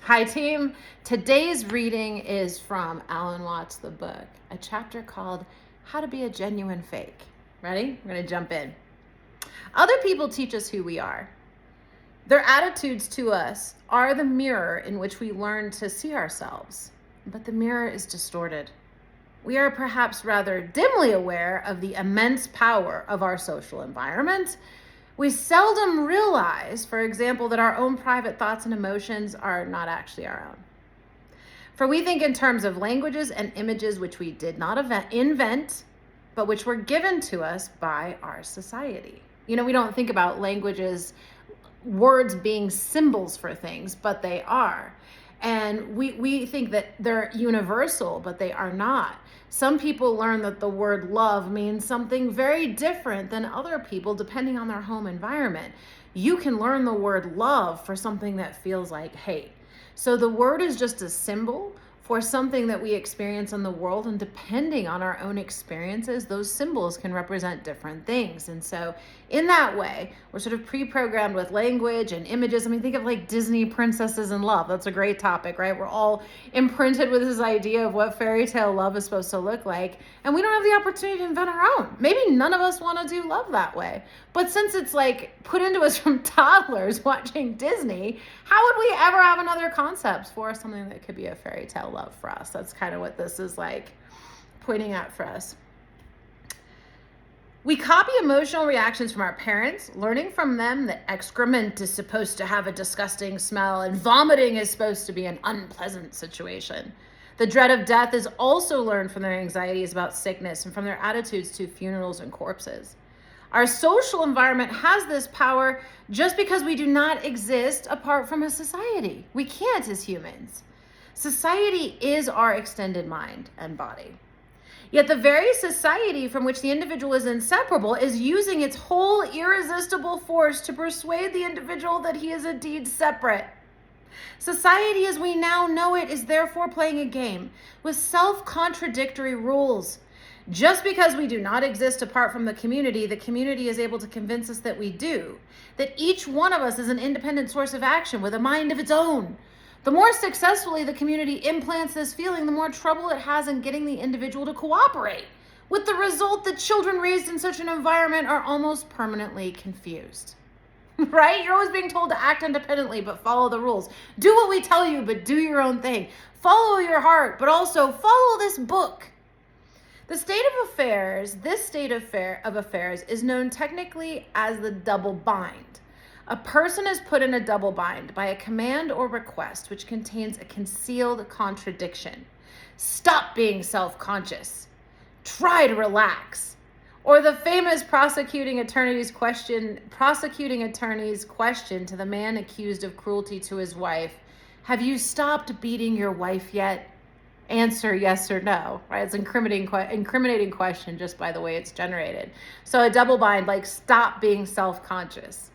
Hi team, today's reading is from Alan Watts' The Book, a chapter called How to Be a Genuine Fake. Ready? We're gonna jump in. Other people teach us who we are. Their attitudes to us are the mirror in which we learn to see ourselves, but the mirror is distorted. We are perhaps rather dimly aware of the immense power of our social environment. We seldom realize, for example, that our own private thoughts and emotions are not actually our own. For we think in terms of languages and images which we did not invent, but which were given to us by our society. We don't think about languages, words being symbols for things, but they are. And we think that they're universal, but they are not. Some people learn that the word love means something very different than other people, depending on their home environment. You can learn the word love for something that feels like hate. So the word is just a symbol for something that we experience in the world, and depending on our own experiences, those symbols can represent different things. And so in that way, we're sort of pre-programmed with language and images. Think of like Disney princesses in love. That's a great topic, right? We're all imprinted with this idea of what fairy tale love is supposed to look like, and we don't have the opportunity to invent our own. Maybe none of us want to do love that way, but since it's like put into us from toddlers watching Disney, how would we ever have another concept for something that could be a fairy tale love for us? That's kind of what this is like pointing at for us. We copy emotional reactions from our parents, learning from them that excrement is supposed to have a disgusting smell and vomiting is supposed to be an unpleasant situation. The dread of death is also learned from their anxieties about sickness and from their attitudes to funerals and corpses. Our social environment has this power just because we do not exist apart from a society. We can't as humans. Society is our extended mind and body. Yet the very society from which the individual is inseparable is using its whole irresistible force to persuade the individual that he is indeed separate. Society as we now know it is therefore playing a game with self-contradictory rules. Just because we do not exist apart from the community is able to convince us that we do, that each one of us is an independent source of action with a mind of its own. The more successfully the community implants this feeling, the more trouble it has in getting the individual to cooperate, with the result that children raised in such an environment are almost permanently confused. Right? You're always being told to act independently, but follow the rules. Do what we tell you, but do your own thing. Follow your heart, but also follow this book. This state of affairs is known technically as the double bind. A person is put in a double bind by a command or request which contains a concealed contradiction. Stop being self-conscious. Try to relax. Or the famous prosecuting attorney's question to the man accused of cruelty to his wife: have you stopped beating your wife yet? Answer yes or no, right? It's an incriminating question just by the way it's generated. So a double bind, like stop being self-conscious.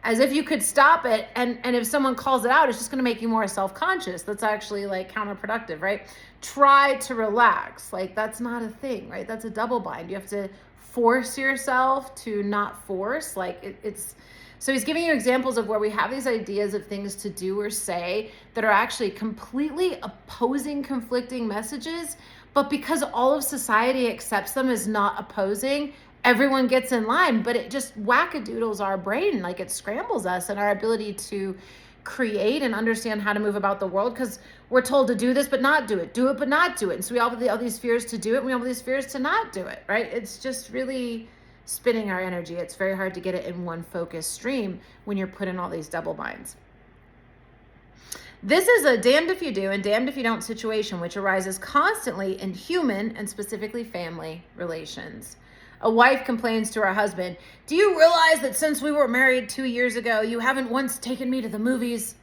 As if you could stop it, and if someone calls it out, it's just going to make you more self-conscious. That's actually like counterproductive, right? Try to relax. Like that's not a thing, right? That's a double bind. You have to force yourself to not force. Like it's so he's giving you examples of where we have these ideas of things to do or say that are actually completely opposing, conflicting messages, but because all of society accepts them as not opposing, everyone gets in line, but it just wackadoodles our brain, like it scrambles us and our ability to create and understand how to move about the world, because we're told to do this but not do it but not do it. And so we all have all these fears to do it, and we have all these fears to not do it, right? It's just really spinning our energy. It's very hard to get it in one focused stream when you're put in all these double binds. This is a damned if you do and damned if you don't situation which arises constantly in human and specifically family relations. A wife complains to her husband, "Do you realize that since we were married 2 years ago, you haven't once taken me to the movies?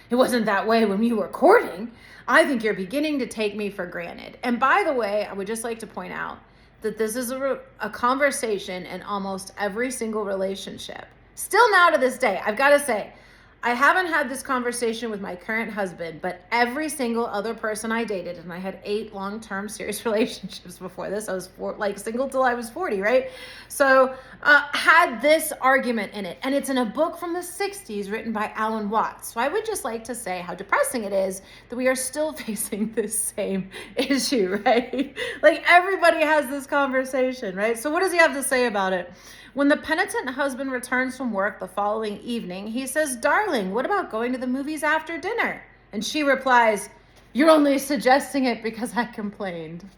It wasn't that way when you were courting. I think you're beginning to take me for granted." And by the way, I would just like to point out that this is a conversation in almost every single relationship. Still now to this day, I've got to say, I haven't had this conversation with my current husband, but every single other person I dated, and I had 8 long-term serious relationships before this. I was single till I was 40, right? So had this argument in it. And it's in a book from the 60s written by Alan Watts. So I would just like to say how depressing it is that we are still facing this same issue, right? Like everybody has this conversation, right? So what does he have to say about it? When the penitent husband returns from work the following evening, he says, "Darling, what about going to the movies after dinner?" And she replies, "You're only suggesting it because I complained."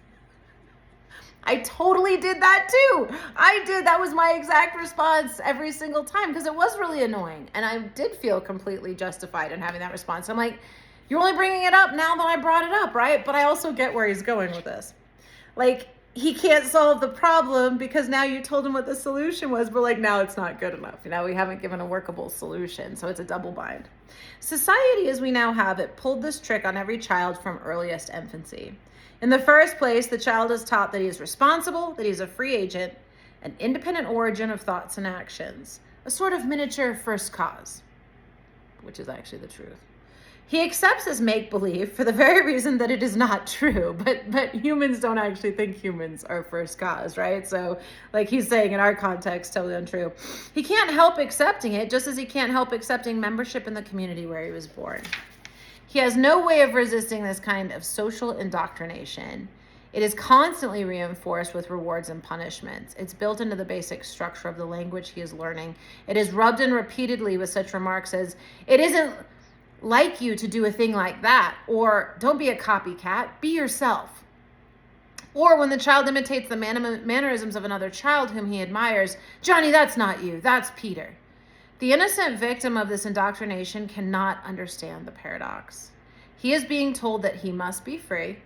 I totally did that too. I did. That was my exact response every single time because it was really annoying. And I did feel completely justified in having that response. I'm like, you're only bringing it up now that I brought it up, right? But I also get where he's going with this. Like, he can't solve the problem because now you told him what the solution was, but like now it's not good enough. We haven't given a workable solution, so it's a double bind. Society as we now have it pulled this trick on every child from earliest infancy. In the first place, the child is taught that he is responsible, that he's a free agent, an independent origin of thoughts and actions, a sort of miniature first cause, which is actually the truth. He accepts his make-believe for the very reason that it is not true, but humans don't actually think humans are first cause, right? So like he's saying in our context, totally untrue. He can't help accepting it, just as he can't help accepting membership in the community where he was born. He has no way of resisting this kind of social indoctrination. It is constantly reinforced with rewards and punishments. It's built into the basic structure of the language he is learning. It is rubbed in repeatedly with such remarks as, "It isn't like you to do a thing like that," or "Don't be a copycat, be yourself." Or when the child imitates the mannerisms of another child whom he admires, "Johnny, that's not you, that's Peter." The innocent victim of this indoctrination cannot understand the paradox. He is being told that he must be free.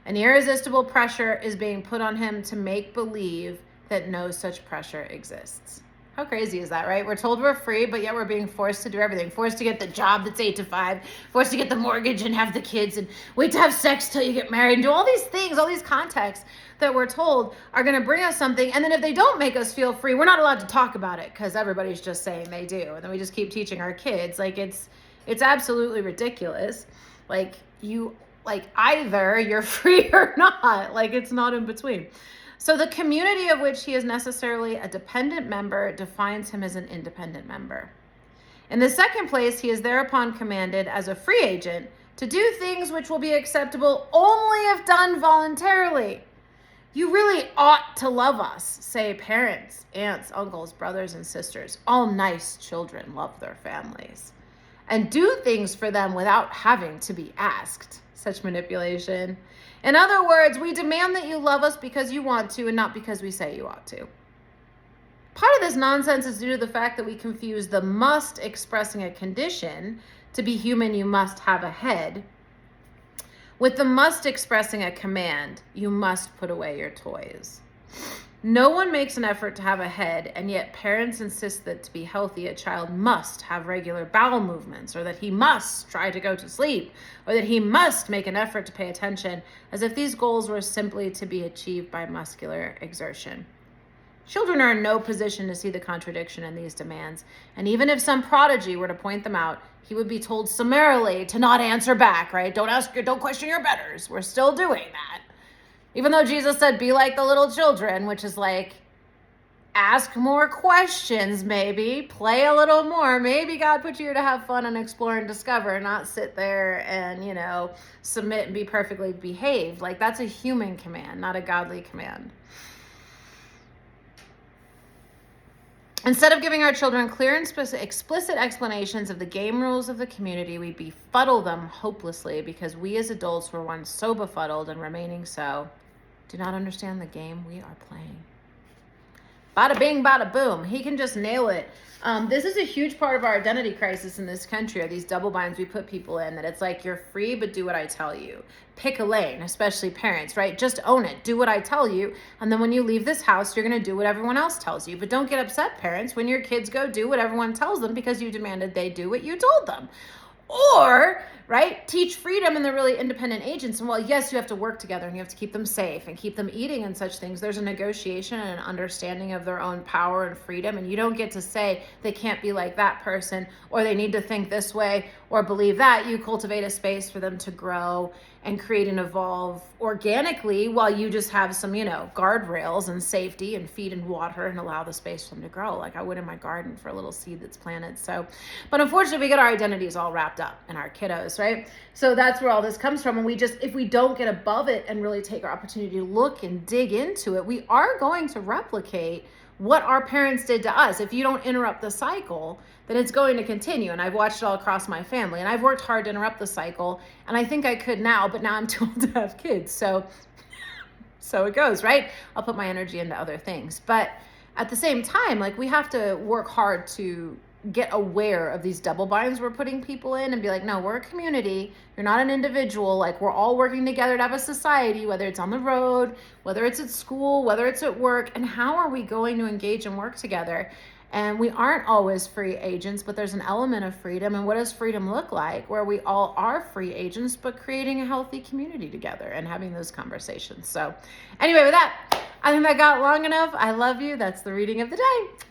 An irresistible pressure is being put on him to make believe that no such pressure exists. How crazy is that, right? We're told we're free, but yet we're being forced to do everything. Forced to get the job that's 8 to 5, forced to get the mortgage and have the kids and wait to have sex till you get married and do all these things, all these contexts that we're told are going to bring us something. And then if they don't make us feel free, we're not allowed to talk about it because everybody's just saying they do. And then we just keep teaching our kids. Like it's absolutely ridiculous. Either you're free or not. Like it's not in between. So the community of which he is necessarily a dependent member defines him as an independent member. In the second place, he is thereupon commanded as a free agent to do things which will be acceptable only if done voluntarily. "You really ought to love us," say parents, aunts, uncles, brothers, and sisters. All nice children love their families. "And do things for them without having to be asked." Such manipulation. In other words, we demand that you love us because you want to and not because we say you ought to. Part of this nonsense is due to the fact that we confuse the must expressing a condition, to be human you must have a head, with the must expressing a command, you must put away your toys. No one makes an effort to have a head, and yet parents insist that to be healthy, a child must have regular bowel movements, or that he must try to go to sleep, or that he must make an effort to pay attention, as if these goals were simply to be achieved by muscular exertion. Children are in no position to see the contradiction in these demands, and even if some prodigy were to point them out, he would be told summarily to not answer back, right? Don't question your betters. We're still doing that. Even though Jesus said, be like the little children, which is like, ask more questions, maybe, play a little more. Maybe God put you here to have fun and explore and discover, not sit there and, submit and be perfectly behaved. Like that's a human command, not a godly command. Instead of giving our children clear and explicit explanations of the game rules of the community, we befuddle them hopelessly because we as adults were once so befuddled and remaining so, do not understand the game we are playing. Bada bing, bada boom. He can just nail it. This is a huge part of our identity crisis in this country, are these double binds we put people in, that it's like, you're free, but do what I tell you. Pick a lane, especially parents, right? Just own it. Do what I tell you. And then when you leave this house, you're going to do what everyone else tells you. But don't get upset, parents, when your kids go do what everyone tells them because you demanded they do what you told them. Or, right, teach freedom and they're really independent agents. And while, yes, you have to work together and you have to keep them safe and keep them eating and such things, there's a negotiation and an understanding of their own power and freedom. And you don't get to say they can't be like that person or they need to think this way or believe that. You cultivate a space for them to grow and create and evolve organically while you just have some, guardrails and safety and feed and water and allow the space for them to grow like I would in my garden for a little seed that's planted. So, but unfortunately we get our identities all wrapped up in our kiddos, right? So that's where all this comes from. And if we don't get above it and really take our opportunity to look and dig into it, we are going to replicate what our parents did to us. If you don't interrupt the cycle, then it's going to continue. And I've watched it all across my family. And I've worked hard to interrupt the cycle. And I think I could now, but now I'm too old to have kids. So it goes, right? I'll put my energy into other things. But at the same time, like we have to work hard to get aware of these double binds we're putting people in and be like, no, we're a community. You're not an individual. Like we're all working together to have a society, whether it's on the road, whether it's at school, whether it's at work. And how are we going to engage and work together? And we aren't always free agents, but there's an element of freedom. And what does freedom look like? Where we all are free agents, but creating a healthy community together and having those conversations. So anyway, with that, I think that got long enough. I love you. That's the reading of the day.